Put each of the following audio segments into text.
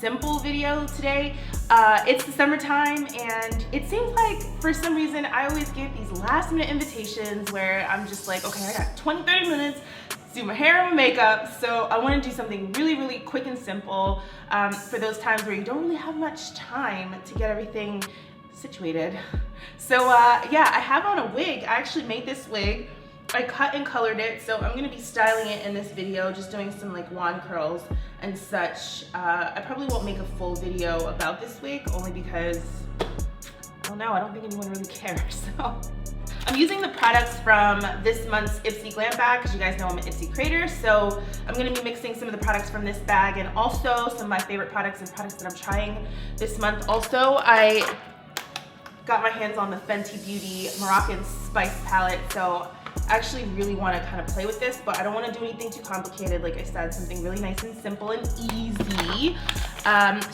simple video today. It's the summertime, and it seems like for some reason I always get these last minute invitations where I'm just like, okay, I got 20-30 minutes to do my hair and my makeup, so I want to do something really quick and simple for those times where you don't really have much time to get everything situated. So yeah, I have on a wig. I actually made this wig. I cut and colored it, so I'm gonna be styling it in this video, just doing some like wand curls and such. I probably won't make a full video about this wig, only because, I don't know, I don't think anyone really cares. So I'm using the products from this month's Ipsy Glam bag, because you guys know I'm an Ipsy creator, so I'm gonna be mixing some of the products from this bag and also some of my favorite products and products that I'm trying this month. Also, I got my hands on the Fenty Beauty Moroccan Spice palette, so I actually really want to kind of play with this, but I don't want to do anything too complicated. Like I said, something really nice and simple and easy.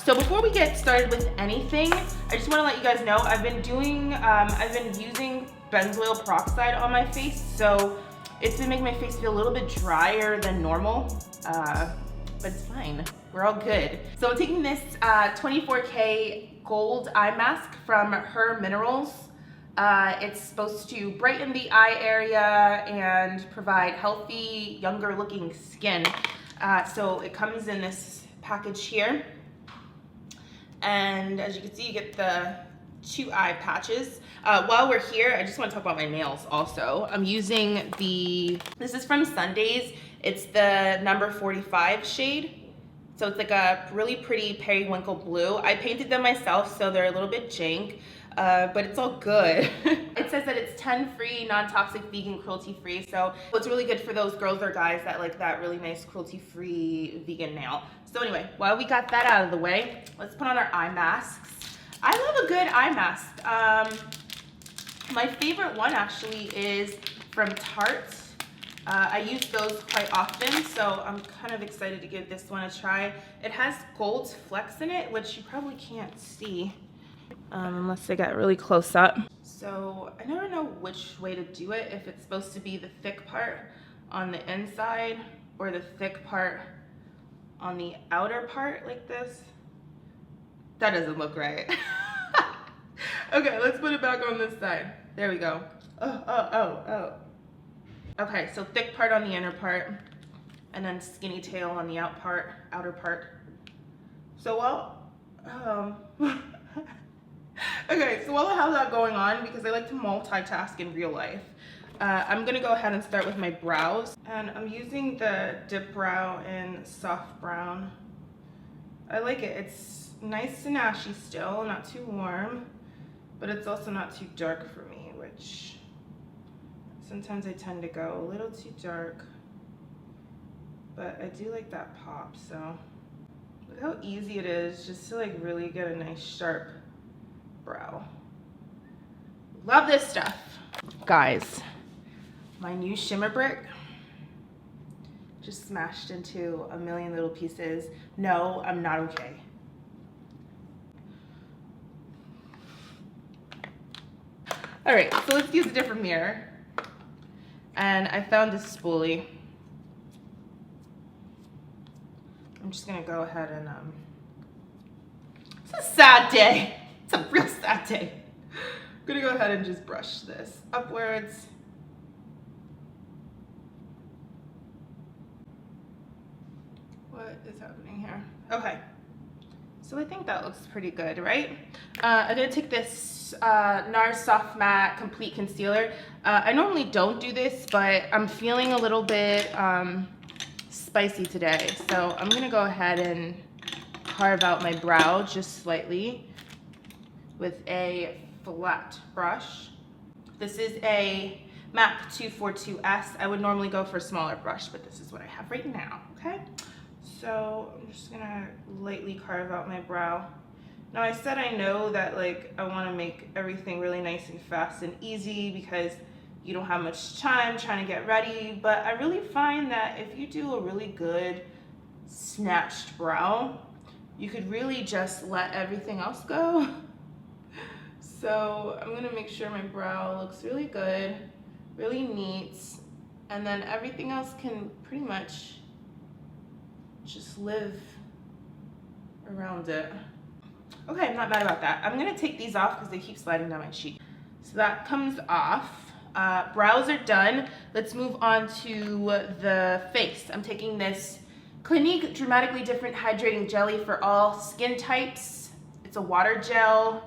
So before we get started with anything, I just want to let you guys know I've been using benzoyl peroxide on my face, so it's been making my face feel a little bit drier than normal, but it's fine. We're all good. So I'm taking this 24K gold eye mask from HERMINERALS. It's supposed to brighten the eye area and provide healthy, younger looking skin. So it comes in this package here. And as you can see, you get the 2 eye patches. While we're here, I just want to talk about my nails also. I'm using this is from Sundays. It's the number 45 shade. So it's like a really pretty periwinkle blue. I painted them myself, so they're a little bit jank. But it's all good. It says that it's 10 free, non-toxic, vegan, cruelty-free. So it's really good for those girls or guys that like that really nice cruelty-free vegan nail. So anyway, while we got that out of the way, let's put on our eye masks. I love a good eye mask. My favorite one actually is from Tarte. I use those quite often, so I'm kind of excited to give this one a try. It has gold flecks in it, which you probably can't see. Unless I get really close up. So I never know which way to do it, if it's supposed to be the thick part on the inside or the thick part on the outer part like this. That doesn't look right. Okay, let's put it back on this side. There we go. Oh. Okay, so thick part on the inner part and then skinny tail on the outer part. So okay, so while I have that going on, because I like to multitask in real life, I'm gonna go ahead and start with my brows. And I'm using the Dip Brow in Soft Brown. I like it. It's nice and ashy still, not too warm, but it's also not too dark for me, which sometimes I tend to go a little too dark. But I do like that pop, so look how easy it is just to like really get a nice sharp brow. Love this stuff. Guys, my new shimmer brick just smashed into a million little pieces. No, I'm not okay. All right, so let's use a different mirror. And I found this spoolie. I'm just gonna go ahead and it's a sad day. It's a real sad day. I'm gonna go ahead and just brush this upwards. What is happening here? Okay, so I think that looks pretty good, right? I'm gonna take this NARS Soft Matte Complete Concealer. I normally don't do this, but I'm feeling a little bit spicy today. So I'm gonna go ahead and carve out my brow just slightly with a flat brush. This is a MAC 242S. I would normally go for a smaller brush, but this is what I have right now, okay? So I'm just gonna lightly carve out my brow. Now I said I know that like I wanna make everything really nice and fast and easy because you don't have much time trying to get ready, but I really find that if you do a really good snatched brow, you could really just let everything else go. So I'm gonna make sure my brow looks really good, really neat, and then everything else can pretty much just live around it. Okay, I'm not mad about that. I'm gonna take these off because they keep sliding down my cheek. So that comes off. Brows are done. Let's move on to the face. I'm taking this Clinique Dramatically Different Hydrating Jelly for all skin types. It's a water gel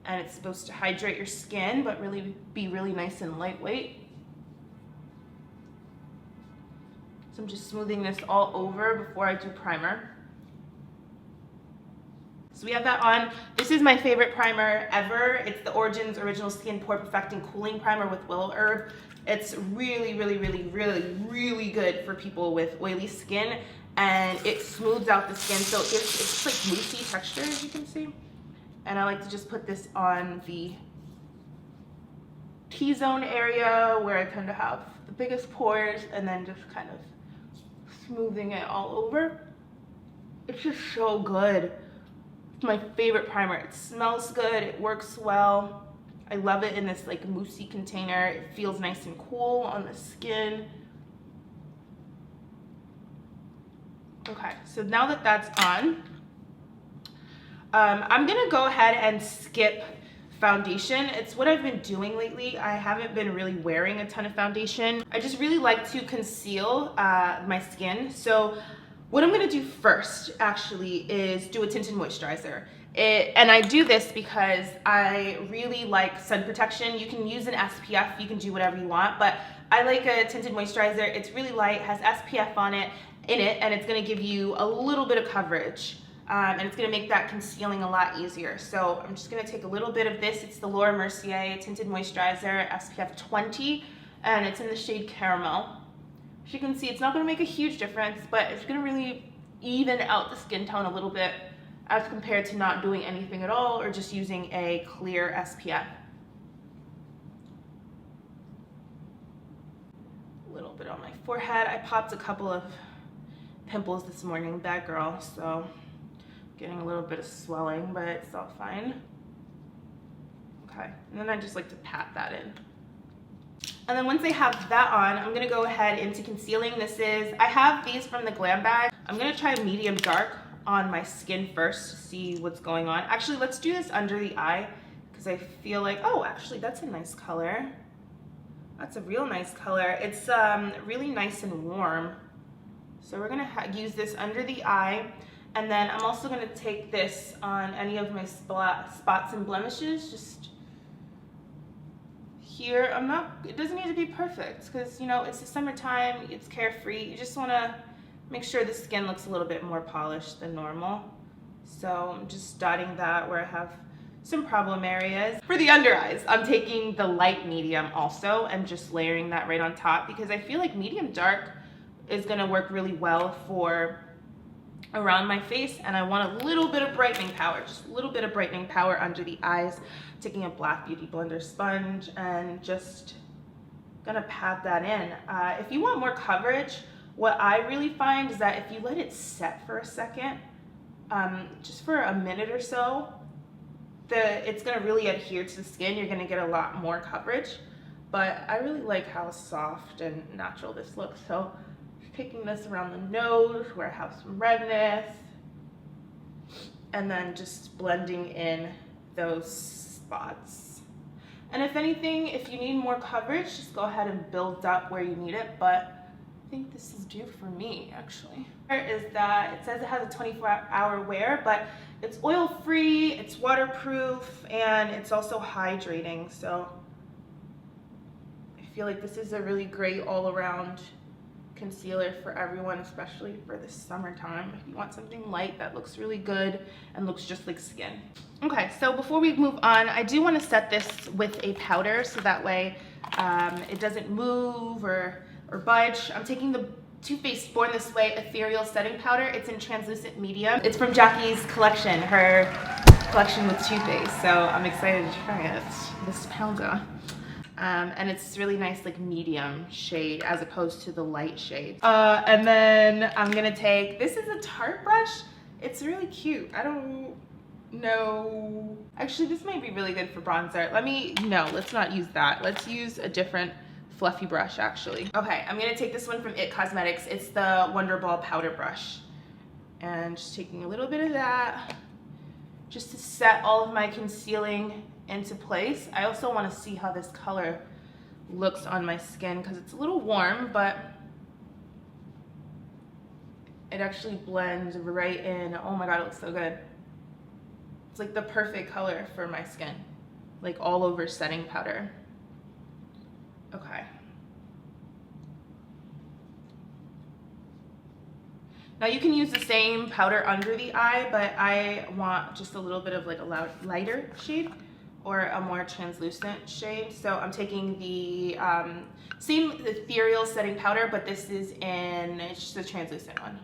and it's supposed to hydrate your skin but really be really nice and lightweight. So I'm just smoothing this all over before I do primer. So we have that on. This is my favorite primer ever. It's the Origins Original Skin Pore Perfecting Cooling Primer with Willow Herb. It's really good for people with oily skin, and it smooths out the skin, so it's like moussey texture, as you can see. And I like to just put this on the T-zone area where I tend to have the biggest pores, and then just kind of smoothing it all over. It's just so good. It's my favorite primer. It smells good, it works well. I love it in this like moussey container. It feels nice and cool on the skin. Okay, so now that that's on, I'm gonna go ahead and skip foundation. It's what I've been doing lately. I haven't been really wearing a ton of foundation. I just really like to conceal my skin. So what I'm gonna do first actually is do a tinted moisturizer. And I do this because I really like sun protection. You can use an SPF, you can do whatever you want, but I like a tinted moisturizer. It's really light, has SPF in it, and it's gonna give you a little bit of coverage. And it's gonna make that concealing a lot easier. So I'm just gonna take a little bit of this. It's the Laura Mercier Tinted Moisturizer, SPF 20, and it's in the shade Caramel. As you can see, it's not gonna make a huge difference, but it's gonna really even out the skin tone a little bit as compared to not doing anything at all or just using a clear SPF. A little bit on my forehead. I popped a couple of pimples this morning, bad girl, so getting a little bit of swelling, but it's all fine. Okay, and then I just like to pat that in. And then once I have that on, I'm gonna go ahead into concealing. I have these from the Glam Bag. I'm gonna try medium dark on my skin first to see what's going on. Actually, let's do this under the eye because I feel like, oh, actually that's a nice color. That's a real nice color. It's really nice and warm. So we're gonna use this under the eye. And then I'm also gonna take this on any of my spots and blemishes, just here. It doesn't need to be perfect because, you know, it's the summertime, it's carefree. You just wanna make sure the skin looks a little bit more polished than normal. So I'm just dotting that where I have some problem areas. For the under eyes, I'm taking the light medium also and just layering that right on top because I feel like medium dark is gonna work really well for around my face, and I want a little bit of brightening power, just a little bit of brightening power under the eyes. Taking a Black Beauty Blender sponge and just gonna pat that in. If you want more coverage, what I really find is that if you let it set for a second, just for a minute or so, it's gonna really adhere to the skin. You're gonna get a lot more coverage, but I really like how soft and natural this looks. So taking this around the nose where I have some redness, and then just blending in those spots. And if anything, if you need more coverage, just go ahead and build up where you need it, but I think this is due for me, actually. Is that it says it has a 24-hour wear, but it's oil-free, it's waterproof, and it's also hydrating, so I feel like this is a really great all-around concealer for everyone, especially for the summertime. If you want something light that looks really good and looks just like skin. Okay, so before we move on, I do want to set this with a powder so that way it doesn't move or budge. I'm taking the Too Faced Born This Way Ethereal Setting Powder. It's in translucent medium. It's from Jackie's collection, her collection with Too Faced, so I'm excited to try it, this powder. And it's really nice, like medium shade as opposed to the light shade. And then I'm gonna take, this is a Tarte brush. It's really cute. I don't know. Actually, this might be really good for bronzer. No, let's not use that. Let's use a different fluffy brush, actually. Okay, I'm gonna take this one from IT Cosmetics. It's the Wonder Ball Powder Brush. And just taking a little bit of that just to set all of my concealing into place. I also want to see how this color looks on my skin because it's a little warm, but it actually blends right in. Oh my god, it looks so good. It's like the perfect color for my skin, like all over setting powder. Okay. Now you can use the same powder under the eye, but I want just a little bit of like a lighter shade or a more translucent shade. So I'm taking the same ethereal setting powder, but this is it's just a translucent one.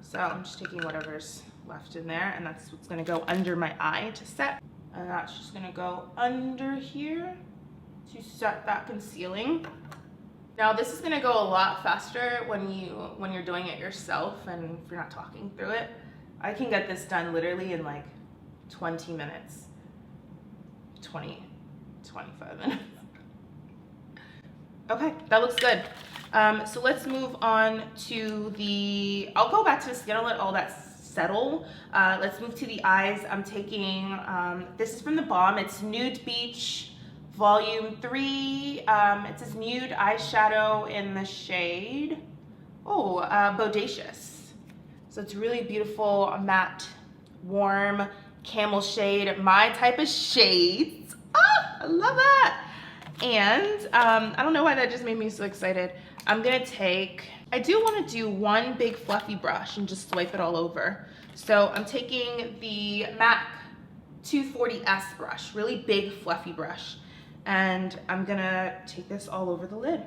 So I'm just taking whatever's left in there, and that's what's gonna go under my eye to set. And that's just gonna go under here to set that concealing. Now this is gonna go a lot faster when you're doing it yourself and if you're not talking through it. I can get this done literally in like 20 minutes, 25 minutes. Okay, that looks good. So let's move on to I'll go back to the skin, I'll let all that settle. Let's move to the eyes. I'm taking, this is from the Balm, it's Nude Beach Volume 3. It says nude eyeshadow in the shade, Bodacious. So it's really beautiful, matte, warm, camel shade, my type of shades. I love that. And I don't know why that just made me so excited. I'm gonna I do wanna do one big fluffy brush and just swipe it all over. So I'm taking the MAC 240S brush, really big fluffy brush. And I'm gonna take this all over the lid.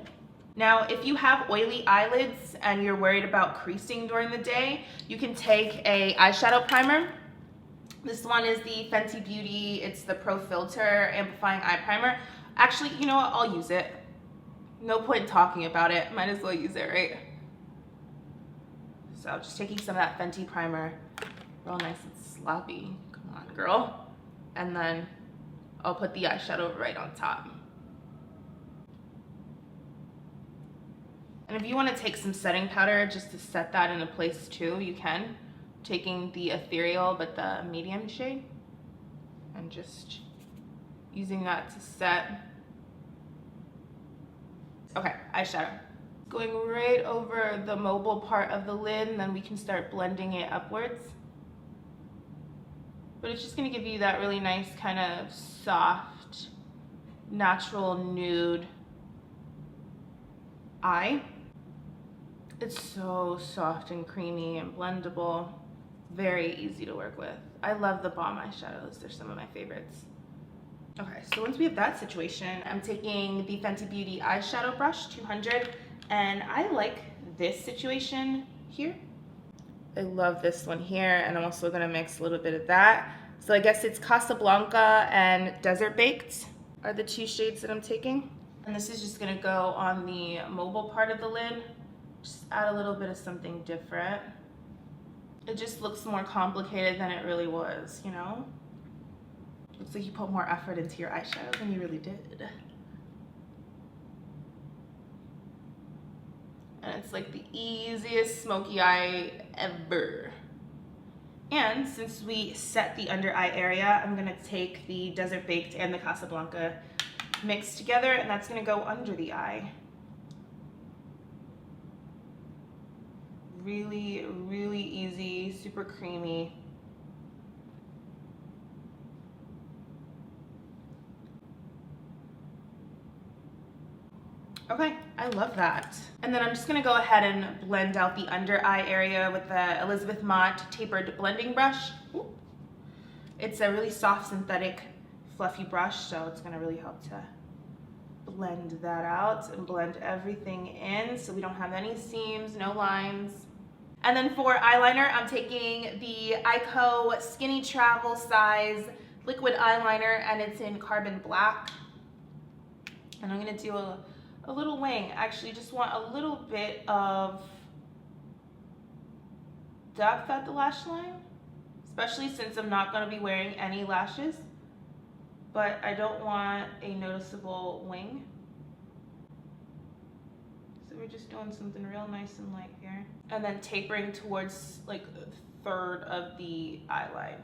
Now, if you have oily eyelids and you're worried about creasing during the day, you can take a eyeshadow primer. This one is the Fenty Beauty, it's the Pro Filter Amplifying Eye Primer. Actually, you know what, I'll use it. No point in talking about it, might as well use it, right? So just taking some of that Fenty primer, real nice and sloppy, come on girl. And then I'll put the eyeshadow right on top. And if you want to take some setting powder just to set that into place too, you can. Taking the ethereal but the medium shade and just using that to set. Okay, eyeshadow. Going right over the mobile part of the lid, and then we can start blending it upwards. But it's just gonna give you that really nice kind of soft, natural nude eye. It's so soft and creamy and blendable. Very easy to work with. I love the Balm eyeshadows. They're some of my favorites. Okay, so once we have that situation, I'm taking the Fenty Beauty eyeshadow brush, 200, and I like this situation here. I love this one here, and I'm also gonna mix a little bit of that. So I guess it's Casablanca and Desert Baked are the two shades that I'm taking. And this is just gonna go on the mobile part of the lid. Just add a little bit of something different. It just looks more complicated than it really was, you know? Looks like you put more effort into your eyeshadow than you really did. And it's like the easiest smoky eye ever. And since we set the under eye area, I'm gonna take the Desert Baked and the Casablanca mixed together, and that's gonna go under the eye. Really, really easy, super creamy. Okay, I love that. And then I'm just gonna go ahead and blend out the under eye area with the Elizabeth MOTT Tapered blending brush. Ooh. It's a really soft synthetic fluffy brush, so it's gonna really help to blend that out and blend everything in so we don't have any seams, no lines. And then for eyeliner, I'm taking the Ico Skinny Travel Size liquid eyeliner, and it's in Carbon Black. And I'm gonna do a little wing. Actually, just want a little bit of depth at the lash line, especially since I'm not gonna be wearing any lashes, but I don't want a noticeable wing. So So we're just doing something real nice and light here. And then tapering towards like a third of the eye line.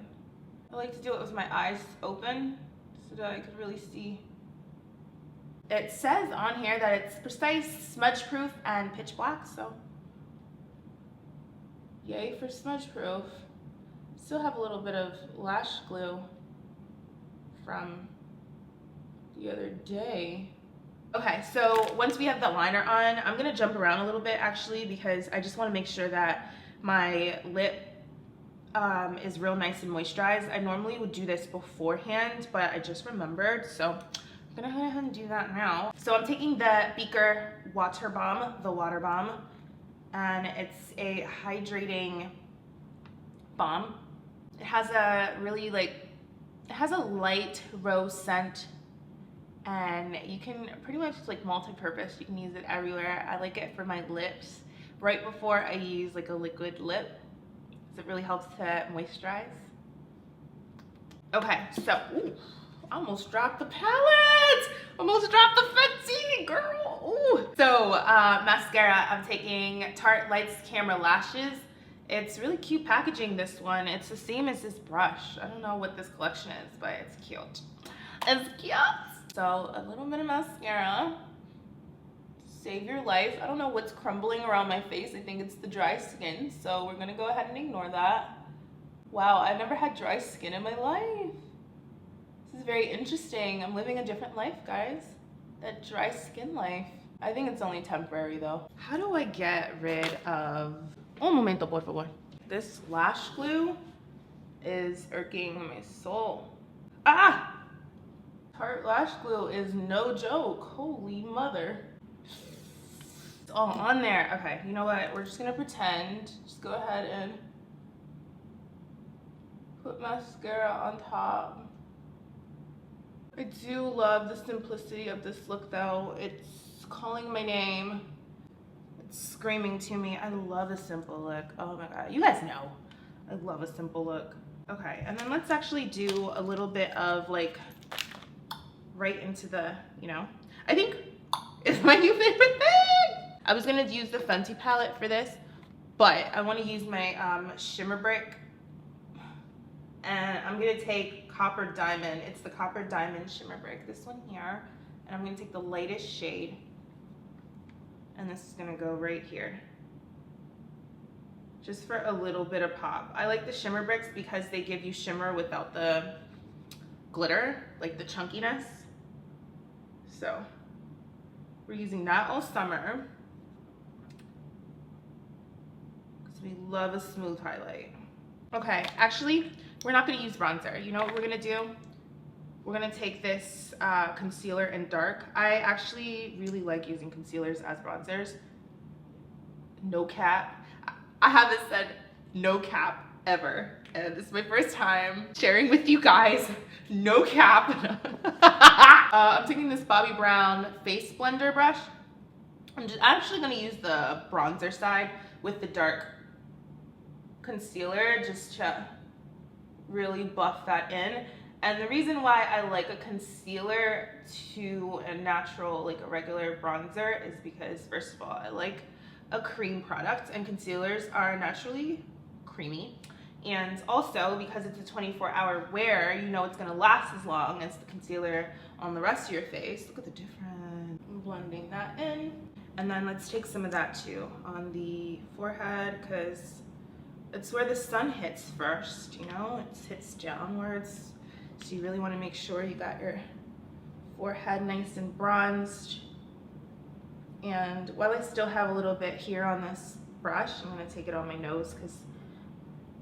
I like to do it with my eyes open so that I could really see. It says on here that it's precise, smudge proof, and pitch black, so yay for smudge proof. Still have a little bit of lash glue from the other day. Okay, so once we have the liner on, I'm gonna jump around a little bit actually, because I just wanna make sure that my lip is real nice and moisturized. I normally would do this beforehand, but I just remembered, so I'm gonna go ahead and do that now. So I'm taking the BKR Water Balm, the Water Balm, and it's a hydrating balm. It has a really it has a light rose scent, and you can pretty much multi-purpose. You can use it everywhere. I like it for my lips right before I use like a liquid lip, because it really helps to moisturize. Okay, so ooh, I almost dropped the palette. Almost dropped the Fenty, girl. Ooh. So mascara, I'm taking Tarte Lights Camera Lashes. It's really cute packaging, this one. It's the same as this brush. I don't know what this collection is, but it's cute. It's cute. So a little bit of mascara. Save your life. I don't know what's crumbling around my face. I think it's the dry skin. So we're gonna go ahead and ignore that. Wow, I've never had dry skin in my life. This is very interesting. I'm living a different life, guys. That dry skin life. I think it's only temporary though. How do I get rid of... Un momento, por favor. This lash glue is irking my soul. Ah! Tarte lash glue is no joke. Holy mother. It's all on there. Okay, you know what? We're just gonna pretend. Just go ahead and put mascara on top. I do love the simplicity of this look though. It's calling my name. Screaming to me. I love a simple look. Oh my god, you guys know I love a simple look. Okay, and then let's actually do a little bit of right into the, I think it's my new favorite thing. I was gonna use the Fenty palette for this, but I want to use my shimmer brick, and I'm gonna take Copper Diamond. It's the Copper Diamond shimmer brick, this one here, and I'm gonna take the lightest shade. And this is gonna go right here. Just for a little bit of pop. I like the shimmer bricks because they give you shimmer without the glitter, like the chunkiness. So we're using that all summer, because we love a smooth highlight. Okay, actually, we're not gonna use bronzer. You know what we're gonna do? We're gonna take this concealer in dark. I actually really like using concealers as bronzers. No cap. I haven't said no cap ever. And this is my first time sharing with you guys, no cap. I'm taking this Bobbi Brown face blender brush. I'm actually gonna use the bronzer side with the dark concealer just to really buff that in. And the reason why I like a concealer to a natural, a regular bronzer, is because, first of all, I like a cream product, and concealers are naturally creamy. And also, because it's a 24-hour wear, you know it's gonna last as long as the concealer on the rest of your face. Look at the difference. I'm blending that in. And then let's take some of that too on the forehead, because it's where the sun hits first, it hits downwards. So you really want to make sure you got your forehead nice and bronzed. And while I still have a little bit here on this brush, I'm going to take it on my nose, because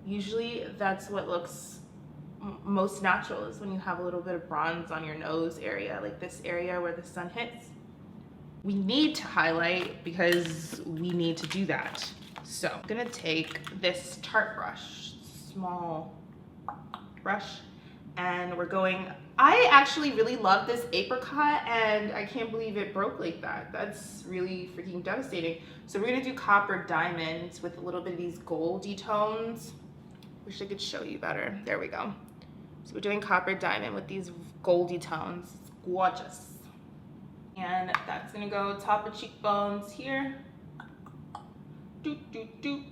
usually that's what looks most natural, is when you have a little bit of bronze on your nose area, like this area where the sun hits. We need to highlight because we need to do that. So I'm going to take this Tarte brush, small brush, and we're going, I actually really love this apricot, and I can't believe it broke like that. That's really freaking devastating. So we're gonna do Copper Diamonds with a little bit of these goldy tones. Wish I could show you better. There we go. So we're doing Copper Diamond with these goldy tones. It's gorgeous. And that's gonna go top of cheekbones here. Doot, doot, doot.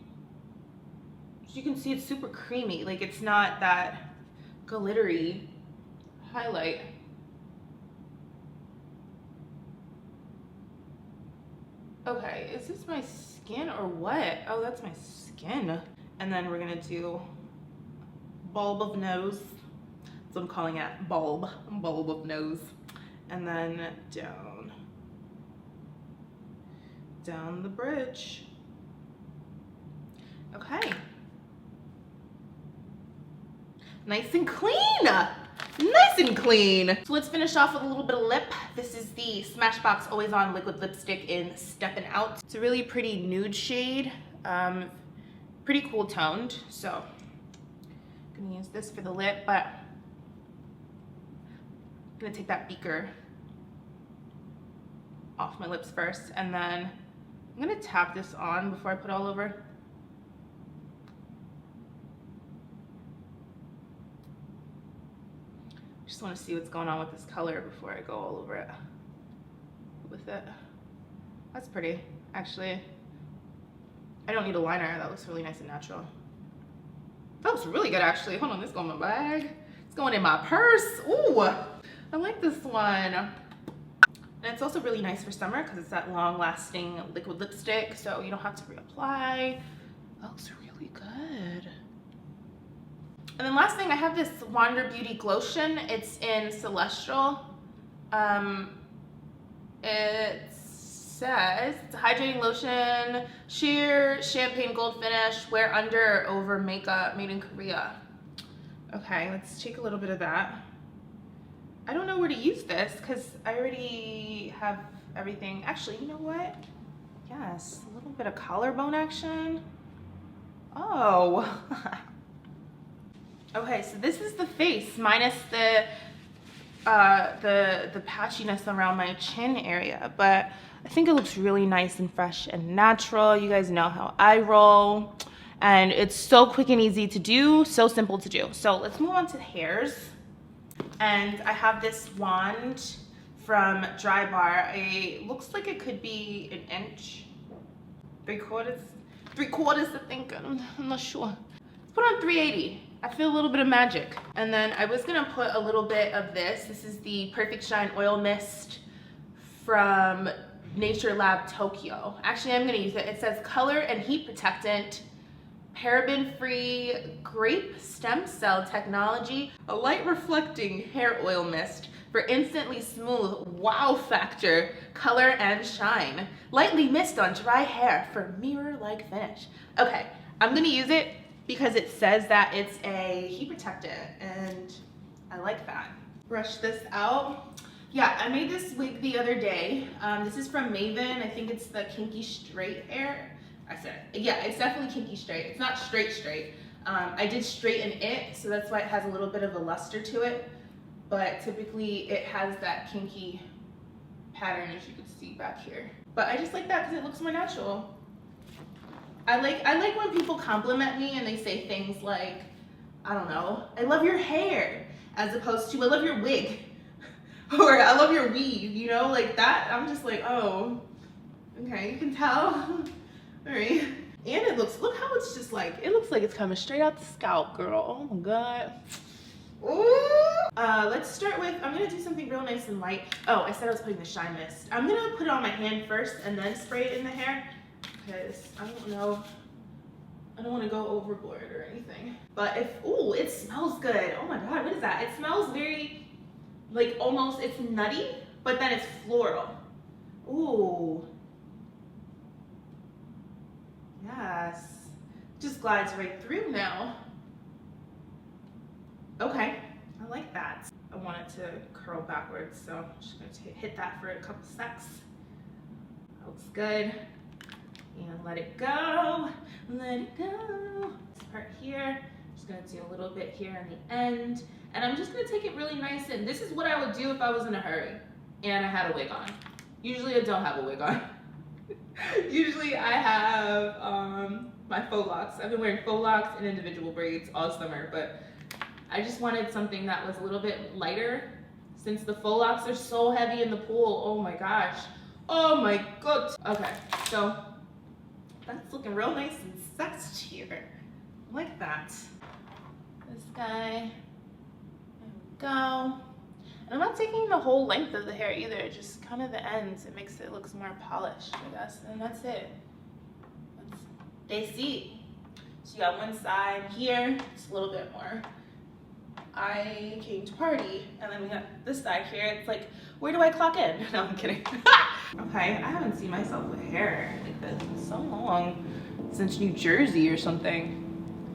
As you can see, it's super creamy. Like, it's not that glittery highlight. Okay, is this my skin or what? Oh, that's my skin. And then we're gonna do bulb of nose. That's what I'm calling it, bulb of nose. And then down the bridge. Okay. Nice and clean. Nice and clean. So let's finish off with a little bit of lip. This is the Smashbox Always On Liquid Lipstick in Steppin' Out. It's a really pretty nude shade. Pretty cool toned. So I'm gonna use this for the lip, but I'm gonna take that beaker off my lips first, and then I'm gonna tap this on before I put it all over. Just want to see what's going on with this color before I go all over it with it. That's pretty, actually. I don't need a liner. That looks really nice and natural. That looks really good, actually. Hold on, this is going in my bag. It's going in my purse. Ooh, I like this one. And it's also really nice for summer because it's that long-lasting liquid lipstick, so you don't have to reapply. That looks really good. And then last thing, I have this Wander Beauty Glowtion. It's in Celestial. It says it's a hydrating lotion, sheer champagne gold finish, wear under or over makeup, made in Korea. Okay, let's take a little bit of that. I don't know where to use this because I already have everything. Actually, you know what? Yes, a little bit of collarbone action. Oh. Okay, so this is the face minus the patchiness around my chin area, but I think it looks really nice and fresh and natural. You guys know how I roll, and it's so quick and easy to do, so simple to do. So let's move on to hairs. And I have this wand from Dry Bar. It looks like it could be an inch, three quarters, I think. I'm not sure. Let's put on 380. I feel a little bit of magic. And then I was gonna put a little bit of this. This is the Perfect Shine Oil Mist from NATURELAB Tokyo. Actually, I'm gonna use it. It says color and heat protectant, paraben-free grape stem cell technology, a light reflecting hair oil mist for instantly smooth wow factor, color and shine. Lightly mist on dry hair for mirror-like finish. Okay, I'm gonna use it because it says that it's a heat protectant, and I like that. Brush this out. Yeah, I made this wig the other day. This is from Maven. I think it's the Kinky Straight hair. I said it. Yeah, it's definitely Kinky Straight. It's not straight. I did straighten it, so that's why it has a little bit of a luster to it. But typically it has that kinky pattern, as you can see back here. But I just like that because it looks more natural. I like when people compliment me and they say things like, I don't know, I love your hair, as opposed to I love your wig, or I love your weave, you know, like that. I'm just like, oh, okay, you can tell. All right. And it looks, look how it's just like, it looks like it's coming straight out the scalp, girl. Oh my God. Ooh. Let's start with, I'm gonna do something real nice and light. Oh, I said I was putting the shine mist. I'm gonna put it on my hand first and then spray it in the hair, because I don't know, I don't want to go overboard or anything. But if, ooh, it smells good. Oh my God, what is that? It smells very, like almost, it's nutty, but then it's floral. Ooh. Yes. Just glides right through now. Okay, I like that. I want it to curl backwards, so I'm just gonna hit that for a couple secs. That looks good. And let it go, let it go. This part here, just gonna do a little bit here on the end. And I'm just gonna take it really nice, and this is what I would do if I was in a hurry and I had a wig on. Usually I don't have a wig on. Usually I have my faux locks. I've been wearing faux locks and individual braids all summer, but I just wanted something that was a little bit lighter since the faux locks are so heavy in the pool. Oh my gosh. Oh my god. Okay, so that's looking real nice and sexy here. I like that. This guy, there we go. And I'm not taking the whole length of the hair either, just kind of the ends. It makes it look more polished, I guess. And that's it. They see. So you got one side here, it's a little bit more. I came to party, and then we got this side here. It's like, where do I clock in? No, I'm kidding. Okay, I haven't seen myself with hair like this in so long, since New Jersey or something.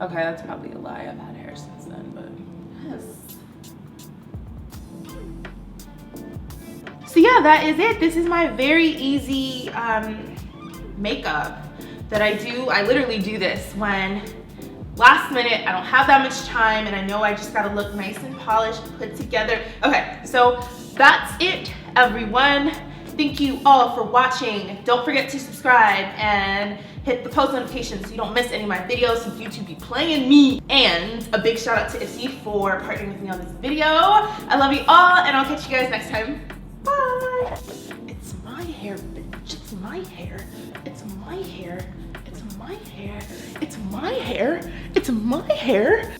Okay, that's probably a lie. I've had hair since then, but yes. So yeah, that is it. This is my very easy makeup that I do. I literally do this when last minute, I don't have that much time, and I know I just gotta look nice and polished, put together. Okay, so that's it, everyone. Thank you all for watching. Don't forget to subscribe and hit the post notifications so you don't miss any of my videos, since YouTube be playing me. And a big shout out to Issy for partnering with me on this video. I love you all, and I'll catch you guys next time. Bye. It's my hair, bitch. It's my hair. It's my hair. It's my hair. It's my hair. It's my hair.